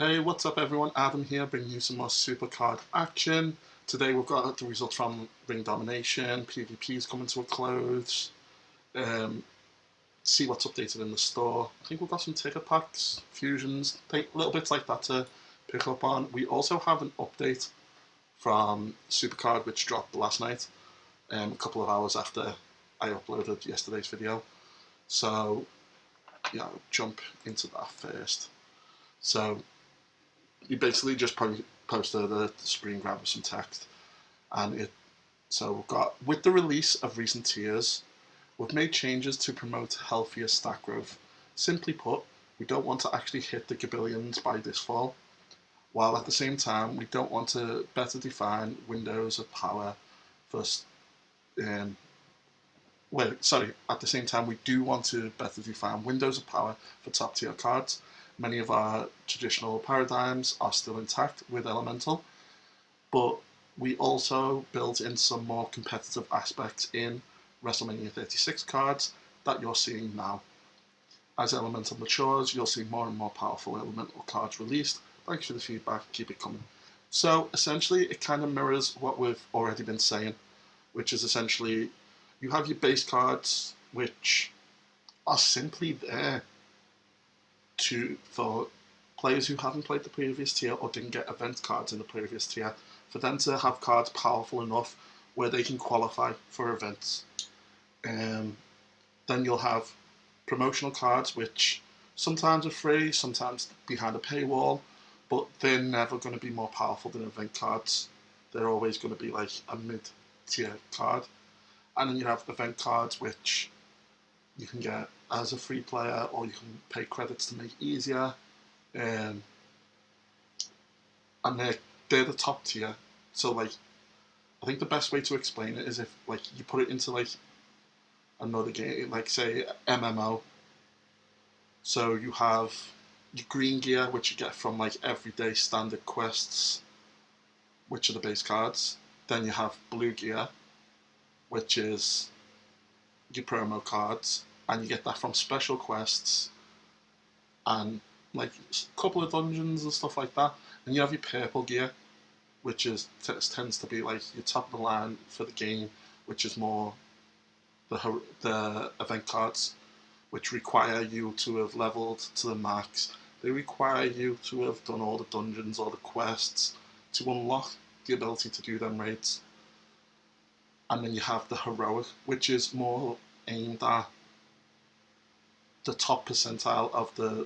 Hey, what's up everyone? Adam here, bringing you some more SuperCard action. Today we've got the results from Ring Domination, PvP's coming to a close, see what's updated in the store. I think we've got some ticket packs, fusions, little bits like that to pick up on. We also have an update from SuperCard which dropped last night, a couple of hours after I uploaded yesterday's video. So yeah, I'll jump into that first. So you basically just posted a screen grab of some text, and so we've got, with the release of recent tiers, we've made changes to promote healthier stack growth. Simply put, we don't want to actually hit the gabillions by this fall, while at the same time we don't want to better define windows of power for at the same time we do want to better define windows of power for top tier cards. Many of our traditional paradigms are still intact with Elemental, but we also built in some more competitive aspects in WrestleMania 36 cards that you're seeing now. As Elemental matures, you'll see more and more powerful Elemental cards released. Thanks for the feedback, keep it coming. So essentially it kind of mirrors what we've already been saying, which is essentially you have your base cards which are simply there for players who haven't played the previous tier or didn't get event cards in the previous tier, for them to have cards powerful enough where they can qualify for events. Then you'll have promotional cards which sometimes are free, sometimes behind a paywall, but they're never going to be more powerful than event cards. They're always going to be like a mid-tier card. And then you have event cards which you can get as a free player, or you can pay credits to make easier, and they're the top tier. So like, I think the best way to explain it is if like you put it into like another game, like say MMO. So you have your green gear, which you get from like everyday standard quests, which are the base cards. Then you have blue gear, which is your promo cards, and you get that from special quests and like a couple of dungeons and stuff like that. And you have your purple gear, which tends to be like your top of the line for the game, which is more the event cards, which require you to have leveled to the max. They require you to have done all the dungeons or the quests to unlock the ability to do them raids. And then you have the heroic, which is more aimed at the top percentile of the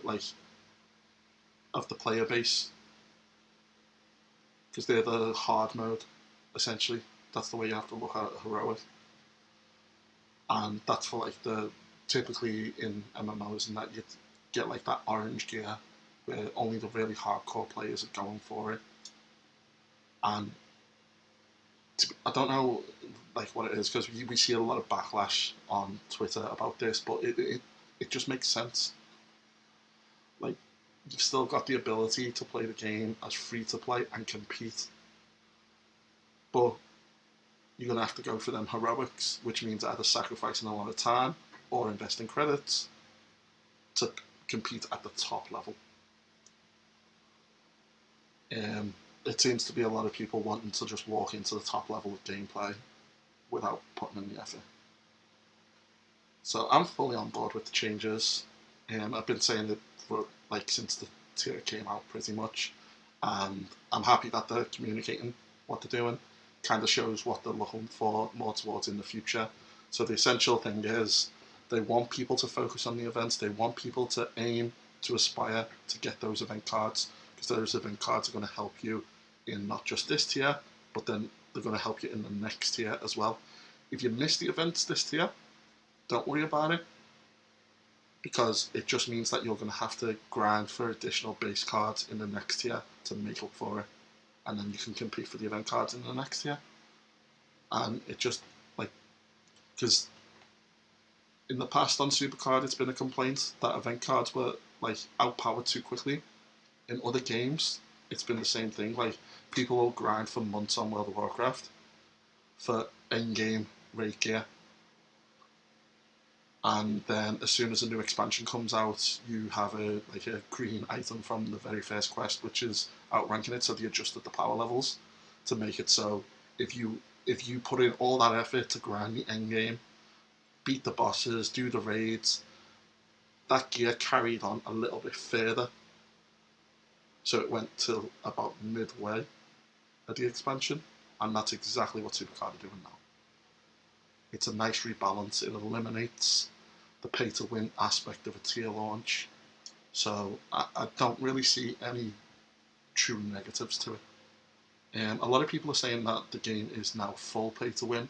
player base, because they're the hard mode, essentially. That's the way you have to look at heroic, and that's for like typically in MMOs, and that you get like that orange gear where only the really hardcore players are going for it. And I don't know like what it is, because we see a lot of backlash on Twitter about this, but it just makes sense. Like, you've still got the ability to play the game as free to play and compete, but you're going to have to go for them heroics, which means either sacrificing a lot of time or investing credits to compete at the top level. It seems to be a lot of people wanting to just walk into the top level of gameplay without putting in the effort. So I'm fully on board with the changes. I've been saying it for like since the tier came out pretty much, and I'm happy that they're communicating what they're doing. Kind of shows what they're looking for more towards in the future. So the essential thing is they want people to focus on the events. They want people to aim to aspire to get those event cards, because those event cards are going to help you in not just this tier, but then they're going to help you in the next tier as well. If you miss the events this tier, don't worry about it, because it just means that you're going to have to grind for additional base cards in the next tier to make up for it, and then you can compete for the event cards in the next tier. And it just like, because in the past on SuperCard it's been a complaint that event cards were like outpowered too quickly. In other games it's been the same thing. Like, people will grind for months on World of Warcraft for in-game raid gear, and then as soon as a new expansion comes out, you have a green item from the very first quest, which is outranking it. So they adjusted the power levels to make it so if you put in all that effort to grind the end game, beat the bosses, do the raids, that gear carried on a little bit further. So it went till about midway of the expansion, and that's exactly what SuperCard are doing now. It's a nice rebalance. It eliminates the pay-to-win aspect of a tier launch. So I don't really see any true negatives to it. A lot of people are saying that the game is now full pay-to-win,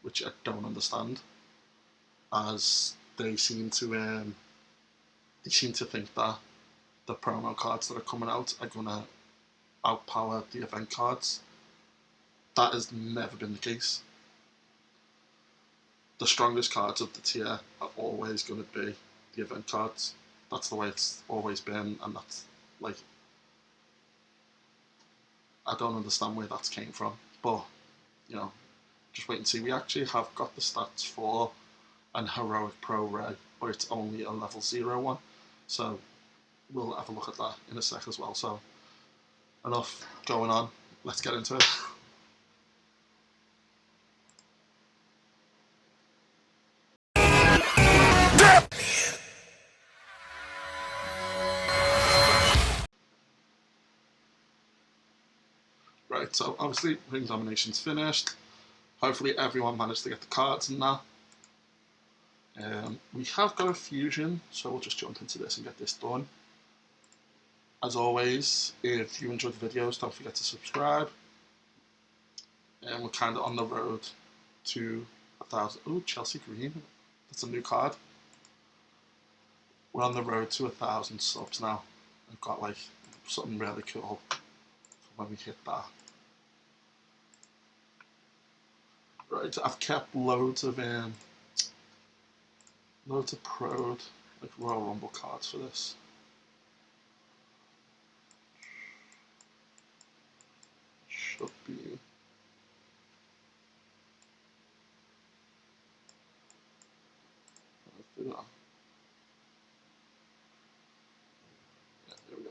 which I don't understand, as they seem to think that the promo cards that are coming out are going to outpower the event cards. That has never been the case. The strongest cards of the tier are always going to be the event cards. That's the way it's always been, and that's like, I don't understand where that came from, but you know, just wait and see. We actually have got the stats for an Heroic Pro Ray, but it's only a level 0 one, so we'll have a look at that in a sec as well. So enough going on, let's get into it. Right, so obviously Ring Domination's finished. Hopefully everyone managed to get the cards and that. We have got a fusion, so we'll just jump into this and get this done. As always, if you enjoyed the videos, don't forget to subscribe. And we're kind of on the road to 1,000. Oh, Chelsea Green, that's a new card. We're on the road to 1,000 subs now. We've got like something really cool for when we hit that. Right, I've kept loads of Pro, like Royal Rumble cards for this. Should be. Let's do that. Yeah, there we go.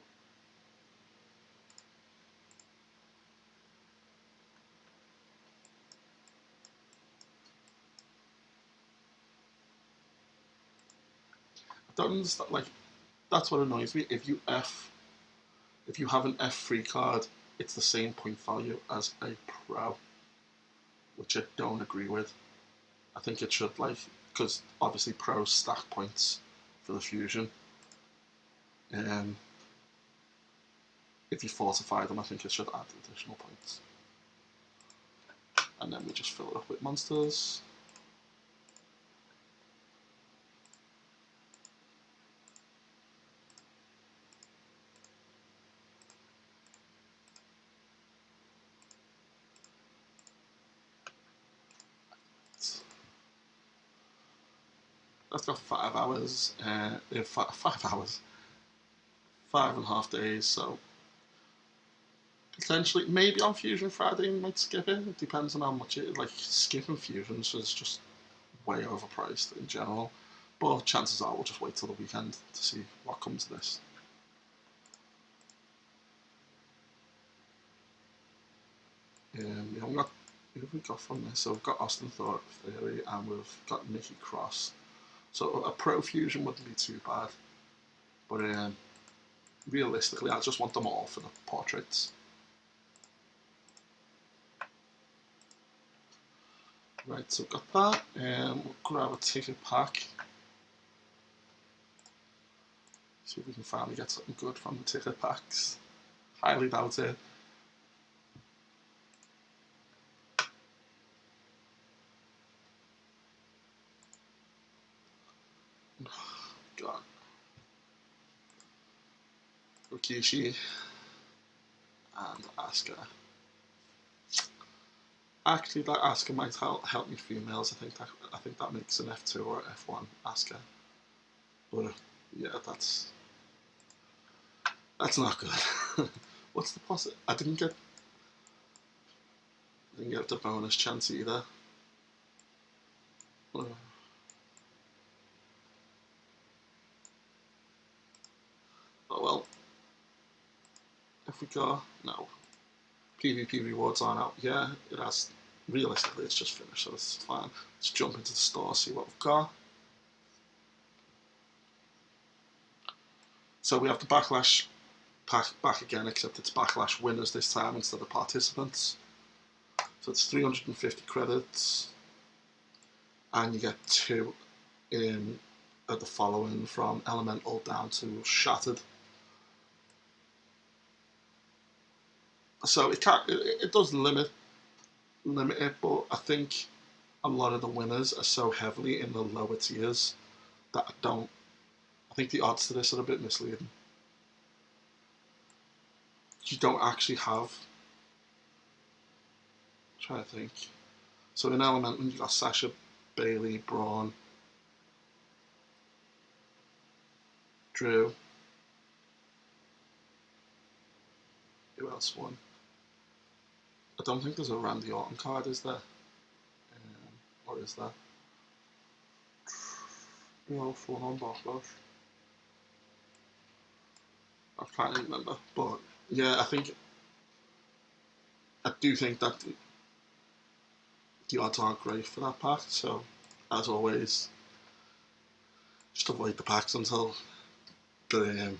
I don't understand, like, that's what annoys me. If you have an F3 card, it's the same point value as a Pro, which I don't agree with. I think it should, like, because obviously Pros stack points for the fusion. If you fortify them, I think it should add additional points. And then we just fill it up with monsters. That's got 5 hours, 5 hours, 5.5 days, so potentially, maybe on Fusion Friday we might skip it. It depends on how much it is. Like, skipping Fusions is just way overpriced in general, but chances are we'll just wait till the weekend to see what comes of this. Yeah, who have we got from this? So we've got Austin Theory and we've got Nikki Cross. So a Pro Fusion wouldn't be too bad, but realistically, I just want them all for the portraits. Right, so we've got that. We'll grab a ticket pack. See if we can finally get something good from the ticket packs. Highly doubt it. God. Rikishi and Asuka. Actually, that Asuka might help me females. I think that makes an F2 or F1 Asuka. But yeah, that's not good. What's the positive? I didn't get the bonus chance either. Oh well. If we go, no. PvP rewards aren't out. Yeah, it has. Realistically, it's just finished, so this is fine. Let's jump into the store, see what we've got. So we have the Backlash pack back again, except it's Backlash winners this time instead of participants. So it's 350 credits, and you get 2 in the following from Elemental down to Shattered. So it does limit it, but I think a lot of the winners are so heavily in the lower tiers that I think the odds to this are a bit misleading. You don't actually have, I'm trying to think. So in Elemental you got Sasha, Bailey, Braun, Drew. Who else won? I don't think there's a Randy Orton card, is there? Or is there? Who else won on Backlash? I can't remember, but yeah, I do think that the odds aren't great for that pack. So, as always, just avoid the packs until the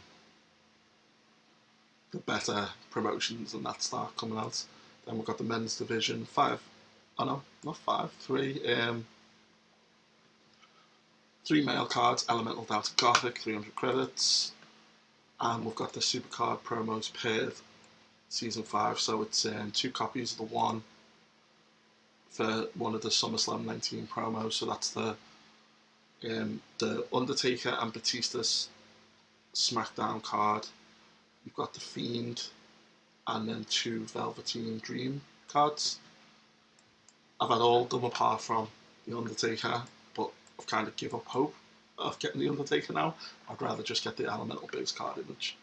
better promotions and that start coming out. Then we've got the men's division, 5. Oh no, not 5, 3. 3 male cards, Elemental down to Gothic, 300 credits. And we've got the SuperCard promos paired, season 5. So it's 2 copies of the one for one of the SummerSlam 19 promos. So that's the Undertaker and Batista's SmackDown card. You've got the Fiend, and then 2 Velveteen Dream cards. I've had all of them apart from the Undertaker, but I've kind of give up hope of getting the Undertaker now. I'd rather just get the Elemental base card image.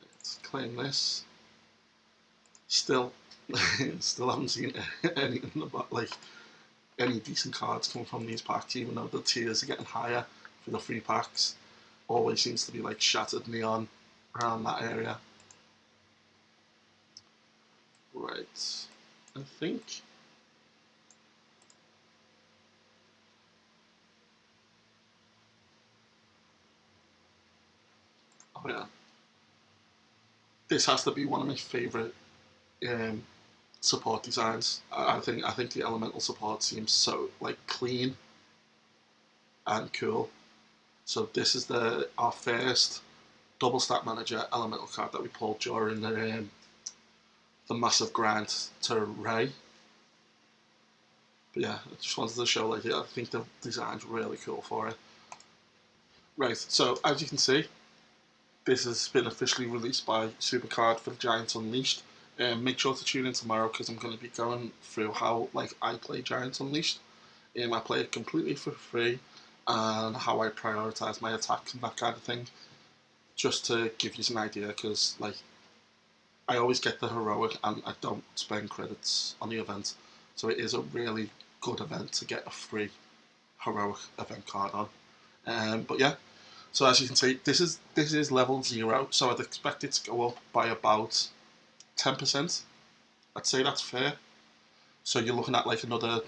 Let's claim this. Still haven't seen anything about any decent cards coming from these packs, even though the tiers are getting higher for the free packs. Always seems to be like Shattered, Neon around that area. Right, I think oh yeah, this has to be one of my favourite support designs. I think the Elemental support seems so clean and cool. So this is our first double stack manager Elemental card that we pulled during the massive grind to Ray. But yeah, I just wanted to show I think the design's really cool for it. Right, so as you can see, this has been officially released by SuperCard for the Giants Unleashed. Make sure to tune in tomorrow because I'm going to be going through how I play Giants Unleashed. I play it completely for free and how I prioritise my attack and that kind of thing. Just to give you an idea, because I always get the heroic and I don't spend credits on the event, so it is a really good event to get a free heroic event card on. But yeah, so as you can see, this is level 0, so I'd expect it to go up by about 10%. I'd say that's fair. So you're looking at another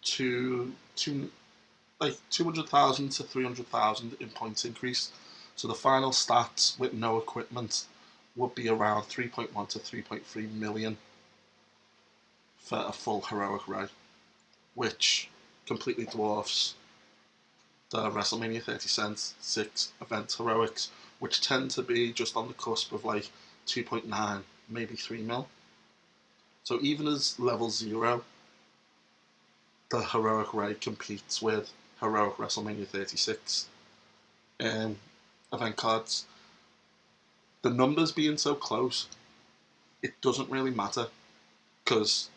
200,000 to 300,000 in points increase. So the final stats with no equipment would be around 3.1 to 3.3 million for a full heroic Ray, which completely dwarfs the WrestleMania 36 event heroics, which tend to be just on the cusp of 2.9, maybe 3 mil. So even as level 0, the heroic Ray competes with heroic WrestleMania 36 event cards. The numbers being so close, it doesn't really matter, because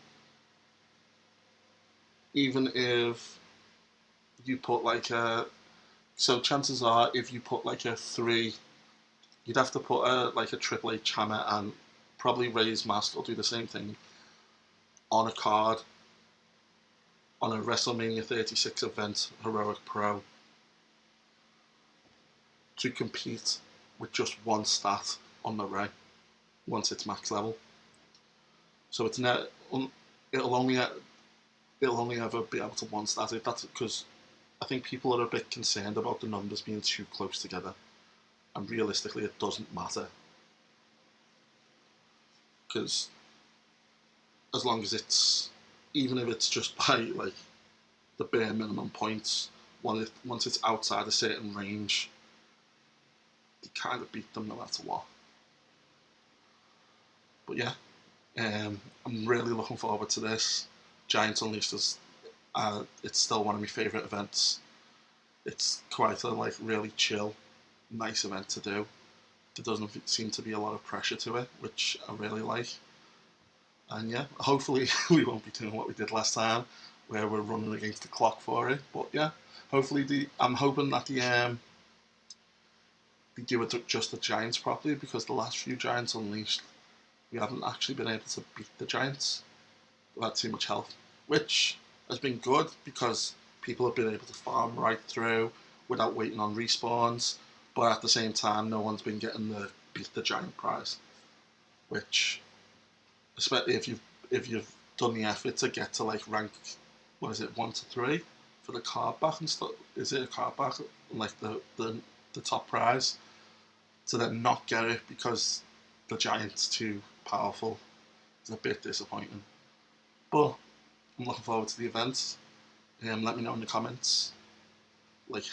even if you put so chances are if you put a 3, you'd have to put a Triple H hammer, and probably Ray's mask will do the same thing on a card on a WrestleMania 36 event heroic pro, to compete with just one stat on the Ray once it's max level. So it's not, it'll only ever be able to one stat it. That's because I think people are a bit concerned about the numbers being too close together, and realistically it doesn't matter, because as long as it's, even if it's just by like the bare minimum points, once it's outside a certain range, you kind of beat them no matter what. But yeah, I'm really looking forward to this. Giants Unleashed is, it's still one of my favourite events. It's quite a like really chill, nice event to do. There doesn't seem to be a lot of pressure to it, which I really like. And yeah, hopefully we won't be doing what we did last time, where we're running against the clock for it. But yeah, hopefully I'm hoping that they do it just the Giants properly, because the last few Giants Unleashed, we haven't actually been able to beat the Giants. We've had too much health, which has been good because people have been able to farm right through without waiting on respawns. But at the same time, no one's been getting the beat the Giant prize, which, especially if you've done the effort to get to like rank, what is it, 1 to 3 for the card back and stuff. Is it a card back, like the top prize, to then not get it because the Giant's too powerful is a bit disappointing. But I'm looking forward to the event. Let me know in the comments like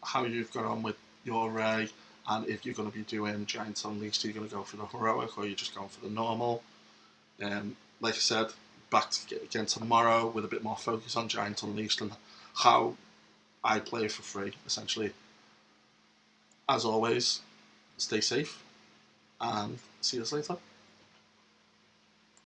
how you've got on with your Ray, and if you're going to be doing Giants Unleashed, are you going to go for the heroic or are you just going for the normal? Like I said, back again tomorrow with a bit more focus on Giants Unleashed and how I play for free, essentially. As always, stay safe and see you later.